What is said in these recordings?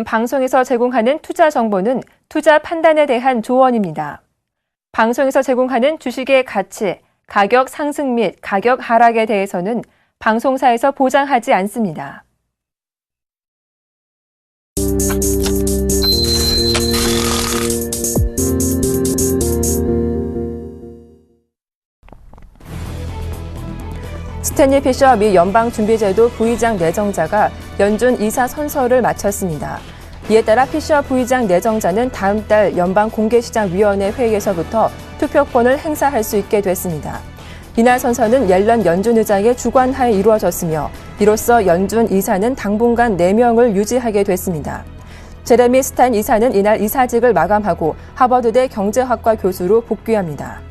요즘 방송에서 제공하는 투자 정보는 투자 판단에 대한 조언입니다. 방송에서 제공하는 주식의 가치, 가격 상승 및 가격 하락에 대해서는 방송사에서 보장하지 않습니다. 스탠리 피셔 미 연방준비제도 부의장 내정자가 연준 이사 선서를 마쳤습니다. 이에 따라 피셔 부의장 내정자는 다음 달 연방공개시장위원회 회의에서부터 투표권을 행사할 수 있게 됐습니다. 이날 선서는 옐런 연준 의장의 주관하에 이루어졌으며 이로써 연준 이사는 당분간 4명을 유지하게 됐습니다. 제레미 스탄 이사는 이날 이사직을 마감하고 하버드대 경제학과 교수로 복귀합니다.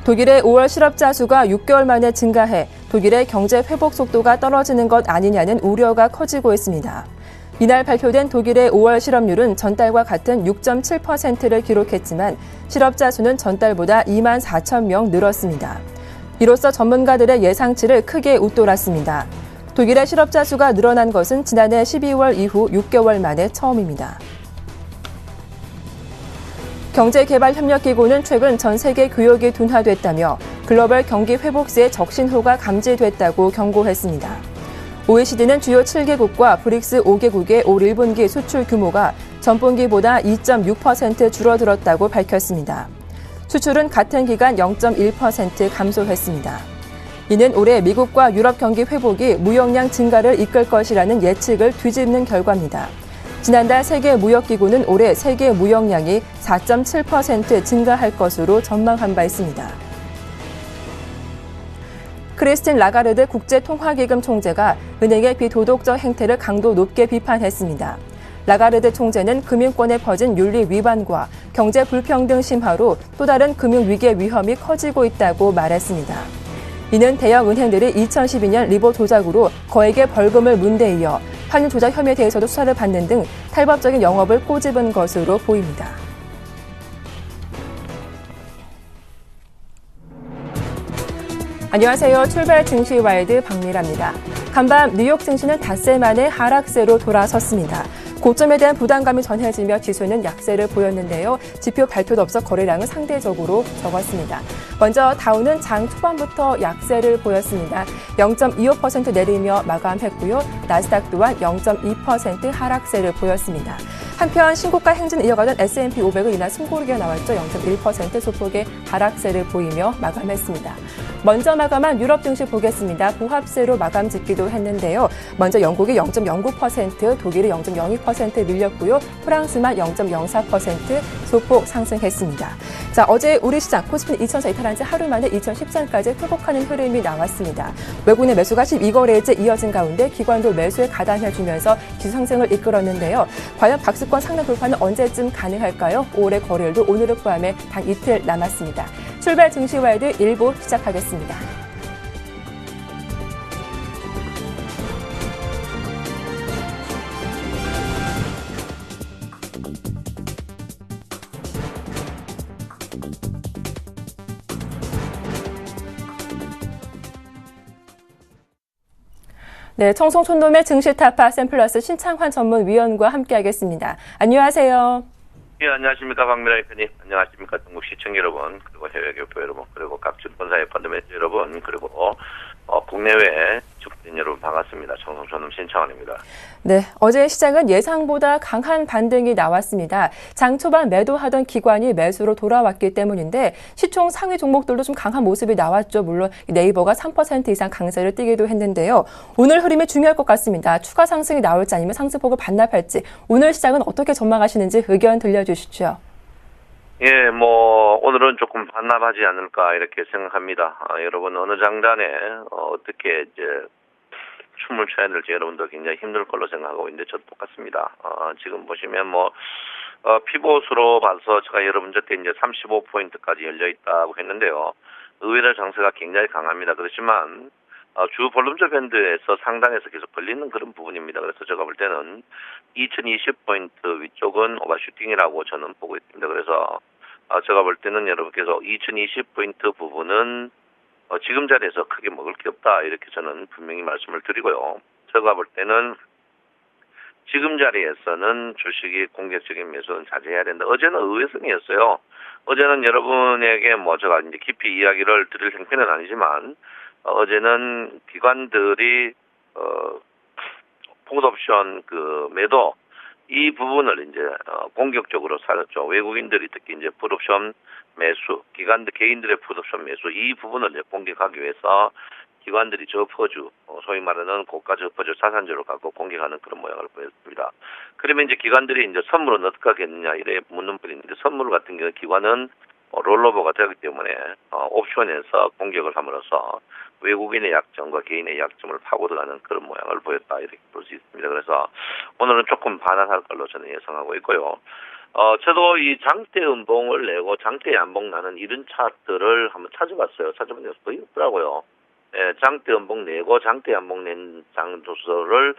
독일의 5월 실업자 수가 6개월 만에 증가해 독일의 경제 회복 속도가 떨어지는 것 아니냐는 우려가 커지고 있습니다. 이날 발표된 독일의 5월 실업률은 전달과 같은 6.7%를 기록했지만 실업자 수는 전달보다 2만 4천 명 늘었습니다. 이로써 전문가들의 예상치를 크게 웃돌았습니다. 독일의 실업자 수가 늘어난 것은 지난해 12월 이후 6개월 만에 처음입니다. 경제개발협력기구는 최근 전 세계 교역이 둔화됐다며 글로벌 경기 회복 시에 적신호가 감지됐다고 경고했습니다. OECD는 주요 7개국과 브릭스 5개국의 올 1분기 수출 규모가 전분기보다 2.6% 줄어들었다고 밝혔습니다. 수출은 같은 기간 0.1% 감소했습니다. 이는 올해 미국과 유럽 경기 회복이 무역량 증가를 이끌 것이라는 예측을 뒤집는 결과입니다. 지난달 세계무역기구는 올해 세계 무역량이 4.7% 증가할 것으로 전망한 바 있습니다. 크리스틴 라가르드 국제통화기금 총재가 은행의 비도덕적 행태를 강도 높게 비판했습니다. 라가르드 총재는 금융권에 퍼진 윤리 위반과 경제 불평등 심화로 또 다른 금융위기의 위험이 커지고 있다고 말했습니다. 이는 대형 은행들이 2012년 리보 조작으로 거액의 벌금을 문 데 이어 환율 조작 혐의에 대해서도 수사를 받는 등 탈법적인 영업을 꼬집은 것으로 보입니다. 안녕하세요. 출발 증시와이드 박미라입니다. 간밤 뉴욕 증시는 닷새 만에 하락세로 돌아섰습니다. 고점에 대한 부담감이 전해지며 지수는 약세를 보였는데요. 지표 발표도 없어 거래량은 상대적으로 적었습니다. 먼저 다우는 장 초반부터 약세를 보였습니다. 0.25% 내리며 마감했고요. 나스닥 또한 0.2% 하락세를 보였습니다. 한편 신고가 행진을 이어가던 S&P 500은 이날 숨고르기가 나왔죠. 0.1% 소폭의 하락세를 보이며 마감했습니다. 먼저 마감한 유럽 증시 보겠습니다. 보합세로 마감 짓기도 했는데요. 먼저 영국이 0.09%, 독일이 0.02% 밀렸고요. 프랑스만 0.04% 소폭 상승했습니다. 자, 어제 우리 시장 코스피는 2000선 이탈한 지 하루 만에 2013까지 회복하는 흐름이 나왔습니다. 외국인의 매수가 12거래일째 이어진 가운데 기관도 매수에 가담해주면서 지수 상승을 이끌었는데요. 과연 박스권 상단 돌파는 언제쯤 가능할까요? 5월의 거래일도 오늘을 포함해 단 이틀 남았습니다. 출발 증시와이드 1부 시작하겠습니다. 네, 청송촌돔의 증시타파 샘플러스 신창환 전문위원과 함께하겠습니다. 안녕하세요. 예, 안녕하십니까. 박미라 대표님. 안녕하십니까. 전국 시청 여러분, 그리고 해외 교포 여러분, 그리고 각 증권사의 펀드매니저 여러분, 그리고 국내외 주주진 여러분 반갑습니다. 청송촌돔 신창환입니다. 네, 어제 시장은 예상보다 강한 반등이 나왔습니다. 장 초반 매도하던 기관이 매수로 돌아왔기 때문인데 시총 상위 종목들도 좀 강한 모습이 나왔죠. 물론 네이버가 3% 이상 강세를 띠기도 했는데요. 오늘 흐름이 중요할 것 같습니다. 추가 상승이 나올지 아니면 상승폭을 반납할지 오늘 시장은 어떻게 전망하시는지 의견 들려주시죠. 예, 오늘은 조금 반납하지 않을까 이렇게 생각합니다. 여러분 어느 장단에 어떻게 이제 춤을 춰야 될지 여러분도 굉장히 힘들 걸로 생각하고 있는데 저도 똑같습니다. 지금 보시면 피봇으로 봐서 제가 여러분 곁에 이제 35포인트까지 열려 있다고 했는데요. 의외로 장세가 굉장히 강합니다. 그렇지만 주 볼륨저 밴드에서 상단에서 계속 걸리는 그런 부분입니다. 그래서 제가 볼 때는 2020포인트 위쪽은 오버슈팅이라고 저는 보고 있습니다. 그래서 제가 볼 때는 여러분께서 2020포인트 부분은 지금 자리에서 크게 먹을 게 없다 이렇게 저는 분명히 말씀을 드리고요. 제가 볼 때는 지금 자리에서는 주식이 공격적인 매수는 자제해야 된다. 어제는 의외성이었어요. 어제는 여러분에게 뭐 제가 이제 깊이 이야기를 드릴 형편은 아니지만 어제는 기관들이 풋옵션 그 매도 이 부분을 이제 공격적으로 살았죠. 외국인들이 특히 이제 풋옵션 매수, 기관들 개인들의 풋옵션 매수 이 부분을 이제 공격하기 위해서 기관들이 저퍼주, 소위 말하는 고가 저퍼주 자산주를 갖고 공격하는 그런 모양을 보였습니다. 그러면 이제 기관들이 이제 선물은 어떻게 하겠느냐 이래 묻는 분인데 선물 같은 경우 기관은 롤오버가 되기 때문에 옵션에서 공격을 함으로써 외국인의 약점과 개인의 약점을 파고들어가는 그런 모양을 보였다 이렇게 볼 수 있습니다. 그래서 오늘은 조금 반환할 걸로 저는 예상하고 있고요. 저도 이 장대 음봉을 내고 장대 양봉 나는 이런 차트를 한번 찾아봤어요. 찾아봤는데 거의 없더라고요. 예, 장대 음봉 내고 장대 양봉 낸 장조서를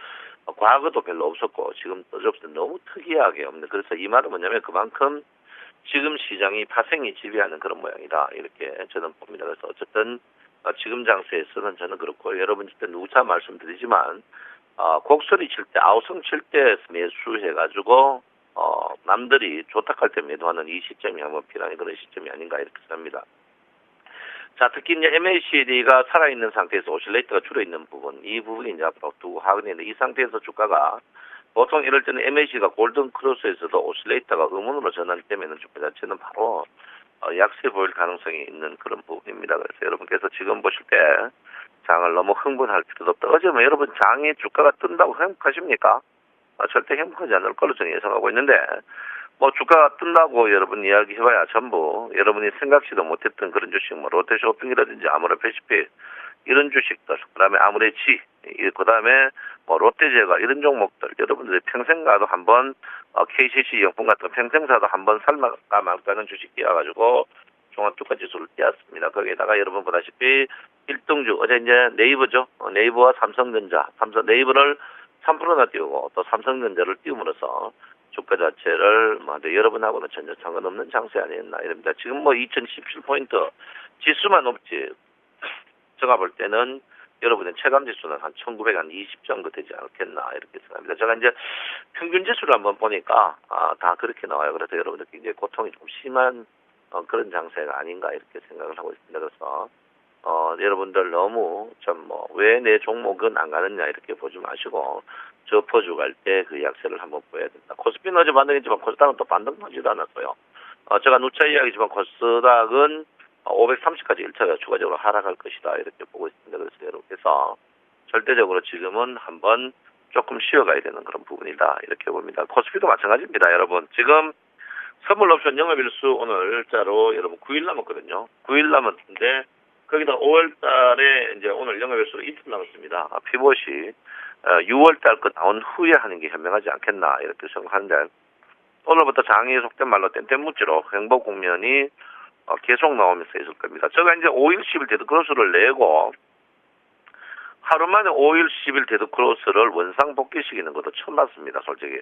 과거도 별로 없었고 지금 어저께 너무 특이하게 없는데 그래서 이 말은 뭐냐면 그만큼 지금 시장이 파생이 지배하는 그런 모양이다 이렇게 저는 봅니다. 그래서 어쨌든 지금 장세에서는 저는 그렇고 여러분 그때 누차 말씀드리지만 곡소리 칠 때 아우성 칠 때 매수해가지고 남들이 조탁할 때 매도하는 이 시점이 한번 필요한 그런 시점이 아닌가 이렇게 생각합니다. 자, 특히 이제 MACD가 살아있는 상태에서 오실레이터가 줄어있는 부분, 이 부분이 이제 앞으로 두고 하겠는데 이 상태에서 주가가 보통 이럴 때는 MACD가 골든 크로스에서도 오실레이터가 음운으로 전환되면 주가 자체는 바로 약세 보일 가능성이 있는 그런 부분입니다. 그래서 여러분께서 지금 보실 때 장을 너무 흥분할 필요도 없다. 어제 뭐 여러분 장에 주가가 뜬다고 행복하십니까? 절대 행복하지 않을 걸로 저는 예상하고 있는데 뭐 주가가 뜬다고 여러분 이야기해봐야 전부 여러분이 생각지도 못했던 그런 주식 뭐 롯데쇼핑이라든지 아모레패시피 이런 주식들 그다음에 아모레지 그다음에 뭐 롯데제과 이런 종목들 여러분들이 평생 가도 한번 KCC 영품 같은 평생 사도 한번 살만가 말까는 주식 띄어가지고 종합주가지수를 띄었습니다. 거기에다가 여러분 보다시피 1등주 어제 이제 네이버죠. 네이버와 삼성전자 네이버를 3%나 띄우고 또 삼성전자를 띄움으로써 주가 자체를 여러분하고는 전혀 상관없는 장세 아니었나 이럽니다. 지금 뭐 2017포인트 지수만 높지 제가 볼 때는 여러분의 체감 지수는 한 1920 정도 되지 않겠나 이렇게 생각합니다. 제가 이제 평균 지수를 한번 보니까 다 그렇게 나와요. 그래서 여러분들 굉장히 고통이 좀 심한 그런 장세가 아닌가 이렇게 생각을 하고 있습니다. 그래서 여러분들 너무 좀 왜 내 종목은 안 가느냐 이렇게 보지 마시고 저퍼주 갈 때 그 약세를 한번 보여야 된다. 코스피는 어제 반등했지만 코스닥은 또 반등하지도 않았어요. 제가 누차 이야기지만 코스닥은 530까지 1차가 추가적으로 하락할 것이다 이렇게 보고 있습니다. 그래서 여러분께서 절대적으로 지금은 한번 조금 쉬어가야 되는 그런 부분이다 이렇게 봅니다. 코스피도 마찬가지입니다. 여러분 지금 선물 옵션 영업일수 오늘자로 여러분 9일 남았거든요. 9일 남았는데 거기다 5월달에 이제 오늘 영업일수로 이틀 남았습니다. 피봇이 6월달 거 나온 후에 하는 게 현명하지 않겠나 이렇게 생각하는데 오늘부터 장이 속된 말로 땡땡무지로 행복 국면이 계속 나오면서 있을 겁니다. 제가 이제 5일 10일 데드크로스를 내고 하루 만에 5일 10일 데드크로스를 원상 복귀시키는 것도 처음 봤습니다. 솔직히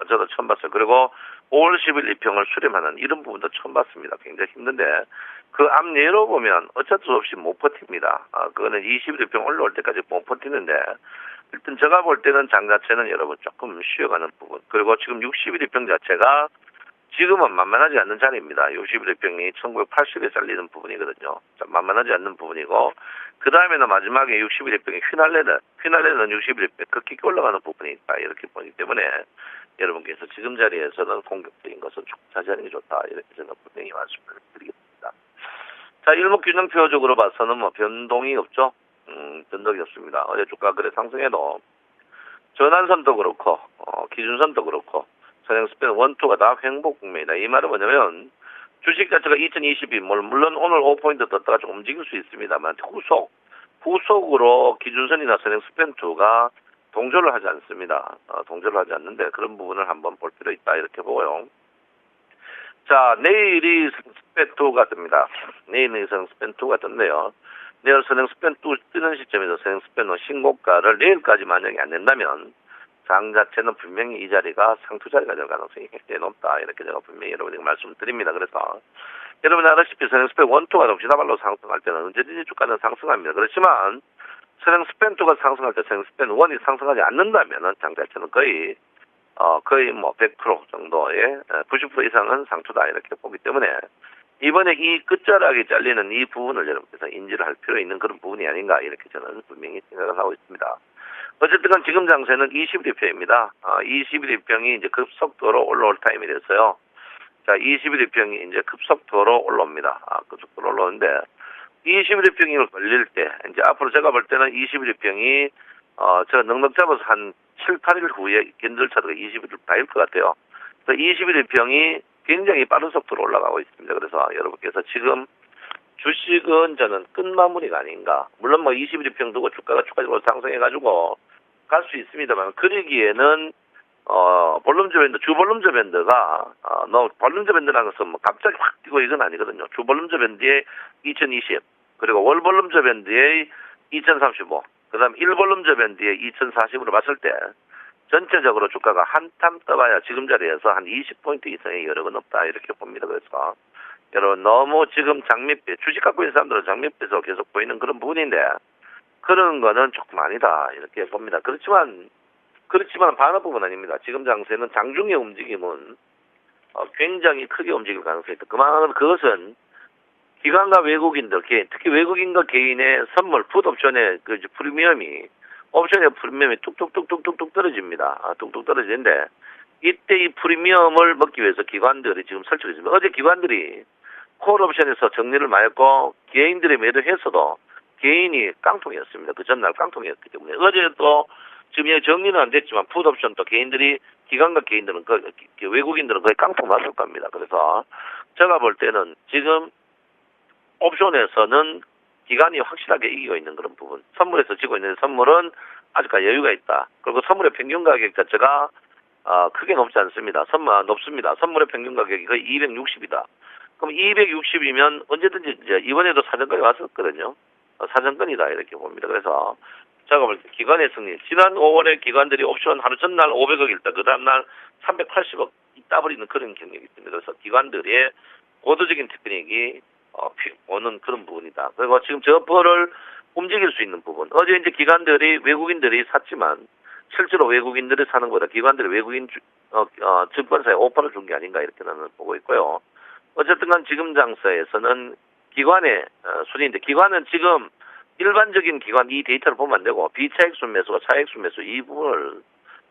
저도 처음 봤어요. 그리고 5월 10일 입평을 수렴하는 이런 부분도 처음 봤습니다. 굉장히 힘든데 그 앞내로 보면 어쩔 수 없이 못 버팁니다. 그거는 20일 입평 올라올 때까지 못 버티는데 일단 제가 볼 때는 장 자체는 여러분 조금 쉬어가는 부분 그리고 지금 60일 입평 자체가 지금은 만만하지 않는 자리입니다. 60일 입평이 1980에 잘리는 부분이거든요. 만만하지 않는 부분이고 그 다음에는 마지막에 60일 입평이 휘날레는 60일 입평 극히 올라가는 부분이 있다 이렇게 보기 때문에 여러분께서 지금 자리에서는 공격적인 것은 자제하는 게 좋다 이렇게 저는 분명히 말씀을 드리겠습니다. 자, 일목균형표적으로 봐서는 뭐 변동이 없죠. 변동이 없습니다. 어제 주가 그래 상승해도 전환선도 그렇고 기준선도 그렇고 선행 스팬 1, 2가 다 횡보 국면이다. 이 말은 뭐냐면 주식 자체가 2022 물론 오늘 5포인트 떴다가 좀 움직일 수 있습니다만 후속으로 기준선이나 선행 스팬 2가 동조를 하지 않습니다. 동조를 하지 않는데 그런 부분을 한번 볼 필요 있다 이렇게 보고요. 자, 내일이 스팬 2가 뜹니다. 내일은 스팬 2가 떴네요. 내일 선행 스팬 2 뜨는 시점에서 선행 스팬 1 신고가를 내일까지 만약에 안 낸다면 장 자체는 분명히 이 자리가 상투 자리가 될 가능성이 굉장히 높다. 이렇게 제가 분명히 여러분에게 말씀드립니다. 그래서 여러분 알다시피 선행 스팬 1, 2가 정신나발로 상승할 때는 언제든지 주가는 상승합니다. 그렇지만 선행 스팬 2가 상승할 때 선행 스팬 1이 상승하지 않는다면 장 자체는 거의 거의 뭐 100% 정도의 90% 이상은 상투다 이렇게 보기 때문에 이번에 이 끝자락이 잘리는 이 부분을 여러분께서 인지를 할 필요 있는 그런 부분이 아닌가 이렇게 저는 분명히 생각을 하고 있습니다. 어쨌든 간 지금 장세는 21일평입니다. 21일평이 이제 급속도로 올라올 타임이 됐어요. 자, 21일평이 이제 급속도로 올라옵니다. 급속도로 올라오는데 21일평이 걸릴 때 이제 앞으로 제가 볼 때는 21일평이 제가 넉넉 잡아서 한 7, 8일 후에 견들차도가 21일 다일 것 같아요. 그래서 21일평이 굉장히 빠른 속도로 올라가고 있습니다. 그래서 여러분께서 지금 주식은 저는 끝마무리가 아닌가. 물론 뭐 21일평 두고 주가가 추가적으로 상승해가지고 갈 수 있습니다만 그러기에는 볼륨저 밴드, 주 볼륨저 밴드가 너무 볼륨저 밴드라는 것은 뭐 갑자기 확 뛰고 이건 아니거든요. 주 볼륨저 밴드의 2020 그리고 월 볼륨저 밴드의 2035 그다음 1볼륨저 밴드의 2040으로 봤을 때 전체적으로 주가가 한참 떠봐야 지금 자리에서 한 20포인트 이상의 여력은 없다 이렇게 봅니다. 그래서 여러분 너무 지금 장밋빛 주식 갖고 있는 사람들은 장밋빛으로 계속 보이는 그런 부분인데 그런 거는 조금 아니다 이렇게 봅니다. 그렇지만 반응 부분 아닙니다. 지금 장세는 장중의 움직임은 굉장히 크게 움직일 가능성이 있다. 그것은 기관과 외국인들 개인, 특히 외국인과 개인의 선물 풋옵션의 그 프리미엄이 옵션의 프리미엄이 뚝뚝뚝뚝뚝 떨어집니다. 뚝뚝 떨어지는데 이때 이 프리미엄을 먹기 위해서 기관들이 지금 설치를 했습니다. 어제 기관들이 콜옵션에서 정리를 많이 했고 개인들이 매도했어도 개인이 깡통이었습니다. 그 전날 깡통이었기 때문에 어제도 지금 정리는 안 됐지만 풋옵션도 개인들이 기관과 개인들은 외국인들은 거의 깡통 맞을 겁니다. 그래서 제가 볼 때는 지금 옵션에서는 기관이 확실하게 이기고 있는 그런 부분. 선물에서 지고 있는 선물은 아직까지 여유가 있다. 그리고 선물의 평균 가격 자체가 크게 높지 않습니다. 높습니다. 선물의 평균 가격이 거의 260이다. 그럼 260이면 언제든지 이제 이번에도 사정권이 왔었거든요. 사정권이다 이렇게 봅니다. 그래서 제가 볼 때 기관의 승리. 지난 5월에 기관들이 옵션 하루 전날 500억일 때 그 다음날 380억 따버리는 그런 경력이 있습니다. 그래서 기관들의 고도적인 테크닉이 오는 그런 부분이다. 그리고 지금 저퍼를 움직일 수 있는 부분. 어제 이제 기관들이 외국인들이 샀지만 실제로 외국인들이 사는 거다. 기관들이 외국인 증권사에 오퍼를 준 게 아닌가 이렇게 나는 보고 있고요. 어쨌든 간 지금 장세에서는 기관의 순위인데 기관은 지금 일반적인 기관 이 데이터를 보면 안 되고 비차익순 매수와 차익순 매수 이 부분을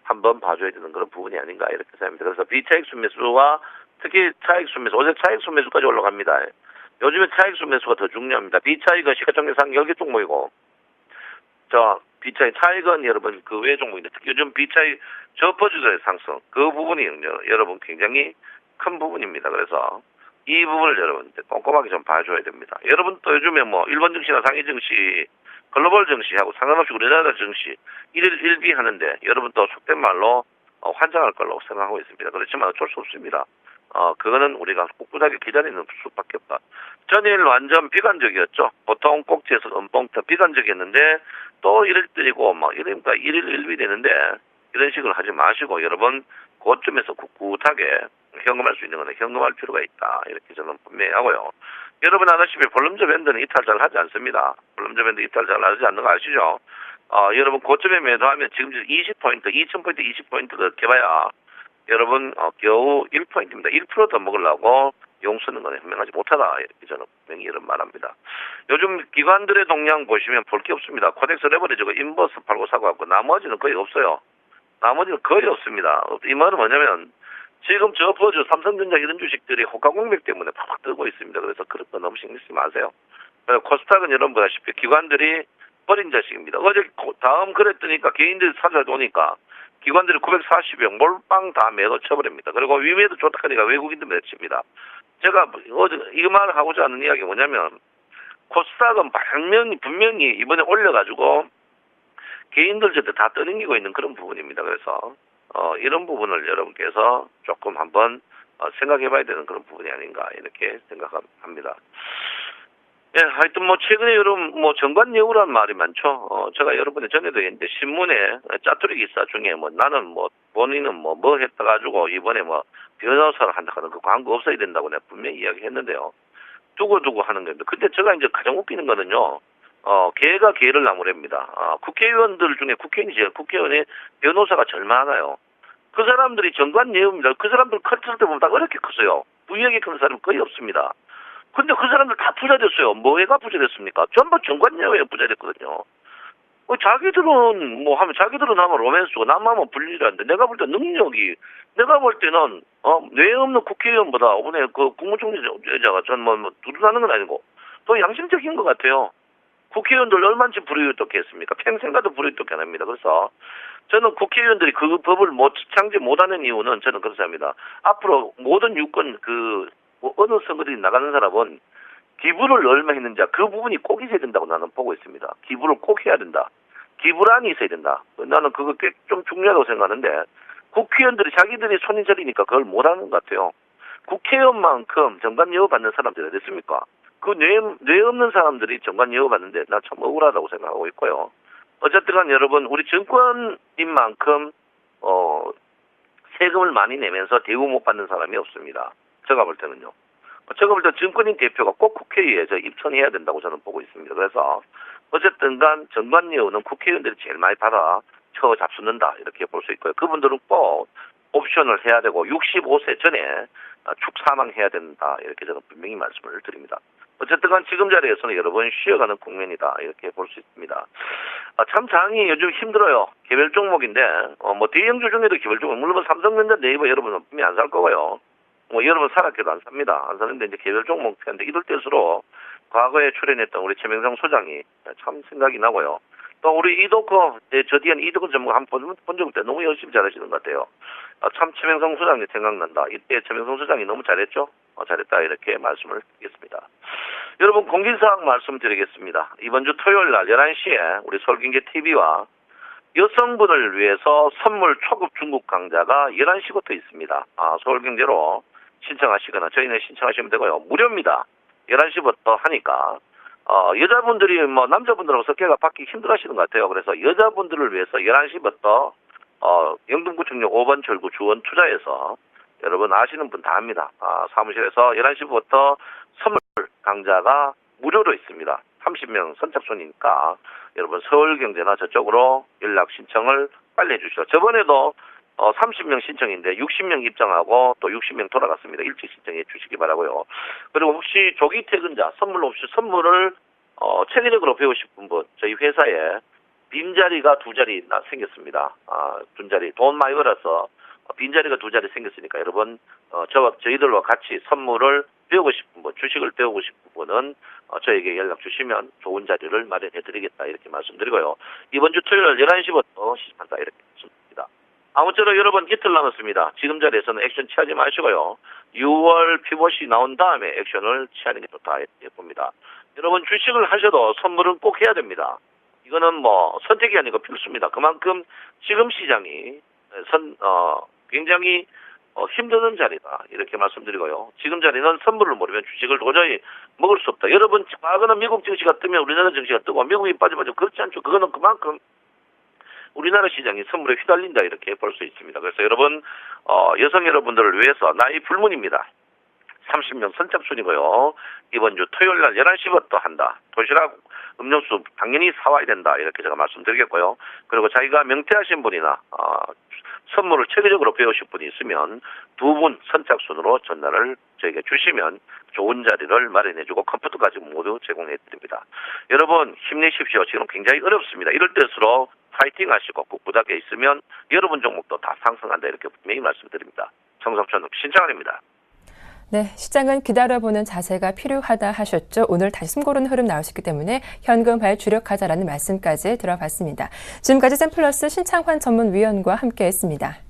한번 봐줘야 되는 그런 부분이 아닌가 이렇게 생각합니다. 그래서 비차익순 매수와 특히 차익순 매수 어제 차익순 매수까지 올라갑니다. 요즘에 차익순 매수가 더 중요합니다. 비차익은 시가총액상 10개 종목이고 비차익 차익은 여러분 그 외 종목인데 특히 요즘 비차익 저퍼주들의 상승 그 부분이 여러분 굉장히 큰 부분입니다. 그래서 이 부분을 여러분 꼼꼼하게 좀 봐줘야 됩니다. 여러분 또 요즘에 뭐 일본 증시나 상해 증시, 글로벌 증시하고 상관없이 우리나라 증시 1일 1비 하는데 여러분 또 속된 말로 환장할 걸로 생각하고 있습니다. 그렇지만 어쩔 수 없습니다. 그거는 우리가 꿋꿋하게 기다리는 수밖에 없다. 전일 완전 비관적이었죠. 보통 꼭지에서 음봉터 비관적이었는데 또 이럴 때리고 이러니까 1일 1비 되는데 이런 식으로 하지 마시고 여러분 그쯤에서 꿋꿋하게 현금할 수 있는 거는 현금할 필요가 있다. 이렇게 저는 분명히 하고요. 여러분 아시다시피 볼륨저 밴드는 이탈 잘 하지 않습니다. 볼륨저 밴드 이탈 잘 하지 않는 거 아시죠? 여러분 고점에 매도하면 지금 20포인트, 2000포인트, 20포인트 개봐야 여러분 겨우 1포인트입니다. 1% 더 먹으려고 용 쓰는 건 현명하지 못하다. 이렇게 저는 분명히 이런 말합니다. 요즘 기관들의 동향 보시면 볼 게 없습니다. 코덱스 레버리지고 인버스 팔고 사고 갖고 나머지는 거의 없어요. 나머지는 거의 없습니다. 이 말은 뭐냐면 지금 저퍼주 삼성전자 이런 주식들이 호가 공백 때문에 팍팍 뜨고 있습니다. 그래서 그런 거 너무 신경 쓰지 마세요. 코스닥은 여러분 보다시피 기관들이 버린 자식입니다. 어제 다음 거래 뜨니까 개인들이 사자 오니까 기관들이 940억 몰빵 다 매도 쳐버립니다. 그리고 위매도 좋다 하니까 외국인도 매칩니다. 제가 어제 이 말을 하고자 하는 이야기가 뭐냐면 코스닥은 분명히 이번에 올려가지고 개인들 저때 다 떠넘기고 있는 그런 부분입니다. 그래서 이런 부분을 여러분께서 조금 한번 생각해봐야 되는 그런 부분이 아닌가 이렇게 생각합니다. 예, 하여튼 최근에 여러분 정관 예우란 말이 많죠. 제가 여러분의 전에도 이제 신문에 짜투리 기사 중에 나는 본인은 뭐 했다 가지고 이번에 변호사를 한다 하는 그 광고 없어야 된다고 내가 분명히 이야기했는데요. 두고 하는 건데 근데 제가 이제 가장 웃기는 거는요. 개가 개를 나무랍니다. 국회의원들 중에 국회의원이 변호사가 제일 많아요. 그 사람들이 정관 예우입니다. 그 사람들 컸을 때 보면 다 어렵게 컸어요. 부유하게 큰 사람은 거의 없습니다. 근데 그 사람들 다 부자 됐어요. 뭐가 부자 됐습니까? 전부 정관 예우에 부자 됐거든요. 자기들은 자기들은 하면 로맨스고 남하면 불리라는데 내가 볼 때 능력이 내가 볼 때는 뇌 없는 국회의원보다 이번에 그 국무총리자가 전 두둔하는 건 아니고 더 양심적인 것 같아요. 국회의원들 얼마나 불이웃독해 했습니까? 평생 가도 불이웃독해 안 합니다. 그래서 저는 국회의원들이 그 법을 창제 못하는 이유는 저는 그렇게 합니다. 앞으로 모든 유권 어느 선거들이 나가는 사람은 기부를 얼마 했는지 그 부분이 꼭 있어야 된다고 나는 보고 있습니다. 기부를 꼭 해야 된다. 기부란이 있어야 된다. 나는 그거 꽤 좀 중요하다고 생각하는데 국회의원들이 자기들이 손인절이니까 그걸 못하는 것 같아요. 국회의원만큼 정관 예우 받는 사람들이 어디 있습니까? 그 뇌 없는 사람들이 정관 예우 받는데 나 참 억울하다고 생각하고 있고요. 어쨌든 간 여러분 우리 정권인 만큼 세금을 많이 내면서 대우 못 받는 사람이 없습니다. 제가 볼 때는요. 제가 볼 때 정권인 대표가 꼭 국회에 입선해야 된다고 저는 보고 있습니다. 그래서 어쨌든 간 정관 예우는 국회의원들이 제일 많이 받아 쳐 잡수는다 이렇게 볼 수 있고요. 그분들은 꼭 옵션을 해야 되고 65세 전에 축사망해야 된다 이렇게 저는 분명히 말씀을 드립니다. 어쨌든 간 지금 자리에서는 여러분 쉬어가는 국면이다 이렇게 볼 수 있습니다. 참 장이 요즘 힘들어요. 개별 종목인데 대형주 중에도 개별 종목 물론 삼성전자 네이버 여러분은 분명히 안 살 거고요. 여러분 살았게도 안 삽니다. 안 사는데 이제 개별 종목 편인데 이럴 때일수록 과거에 출연했던 우리 최명성 소장이 참 생각이 나고요. 또 우리 이도커 저 뒤에는 이도커 전문가 한번 본 적 때 너무 열심히 잘하시는 것 같아요. 참 최명성 소장이 생각난다. 이때 최명성 소장이 너무 잘했죠? 잘했다 이렇게 말씀을 드리겠습니다. 여러분 공지사항 말씀드리겠습니다. 이번 주 토요일 날 11시에 우리 서울경제 TV와 여성분을 위해서 선물 초급 중국 강좌가 11시부터 있습니다. 서울경제로 신청하시거나 저희는 신청하시면 되고요. 무료입니다. 11시부터 하니까 여자분들이 남자분들하고 섞여가 받기 힘들어하시는 것 같아요. 그래서 여자분들을 위해서 11시부터 영등구청역 5번 철구 주원 투자에서 여러분 아시는 분 다 합니다. 사무실에서 11시부터 선물 강좌가 무료로 있습니다. 30명 선착순이니까 여러분 서울경제나 저쪽으로 연락 신청을 빨리 해주시죠. 저번에도 30명 신청인데 60명 입장하고 또 60명 돌아갔습니다. 일찍 신청해 주시기 바라고요. 그리고 혹시 조기 퇴근자 선물을 체계적으로 배우실 분 저희 회사에 빈자리가 2자리 생겼습니다. 2자리 돈 많이 벌어서 빈자리가 2자리 생겼으니까 여러분 저희들과 같이 선물을 배우고 싶은 분, 주식을 배우고 싶은 분은 저에게 연락 주시면 좋은 자리를 마련해 드리겠다 이렇게 말씀드리고요. 이번 주 토요일 11시부터 시작한다 이렇게 말씀드립니다. 아무쪼록 여러분 이틀 남았습니다. 지금 자리에서는 액션 취하지 마시고요. 6월 피벗이 나온 다음에 액션을 취하는 게 좋다 이렇게 봅니다. 여러분 주식을 하셔도 선물은 꼭 해야 됩니다. 이거는 선택이 아니고 필수입니다. 그만큼 지금 시장이 굉장히 힘드는 자리다 이렇게 말씀드리고요. 지금 자리는 선물을 모르면 주식을 도저히 먹을 수 없다. 여러분 과거는 미국 증시가 뜨면 우리나라 증시가 뜨고 미국이 빠져봐도 그렇지 않죠. 그거는 그만큼 우리나라 시장이 선물에 휘달린다 이렇게 볼 수 있습니다. 그래서 여러분 여성 여러분들을 위해서 나이 불문입니다. 30명 선착순이고요. 이번 주 토요일 날 11시부터 한다. 도시락 음료수 당연히 사와야 된다 이렇게 제가 말씀드리겠고요. 그리고 자기가 명퇴하신 분이나 선물을 체계적으로 배우실 분이 있으면 2분 선착순으로 전화를 저에게 주시면 좋은 자리를 마련해주고 컴퓨터까지 모두 제공해드립니다. 여러분 힘내십시오. 지금 굉장히 어렵습니다. 이럴 때일수록 파이팅 하시고 꿋꿋하게 있으면 여러분 종목도 다 상승한다 이렇게 분명히 말씀드립니다. 정성천 신창환입니다. 네, 시장은 기다려보는 자세가 필요하다 하셨죠. 오늘 다시 숨고르는 흐름 나오셨기 때문에 현금화에 주력하자라는 말씀까지 들어봤습니다. 지금까지 샘플러스 신창환 전문위원과 함께했습니다.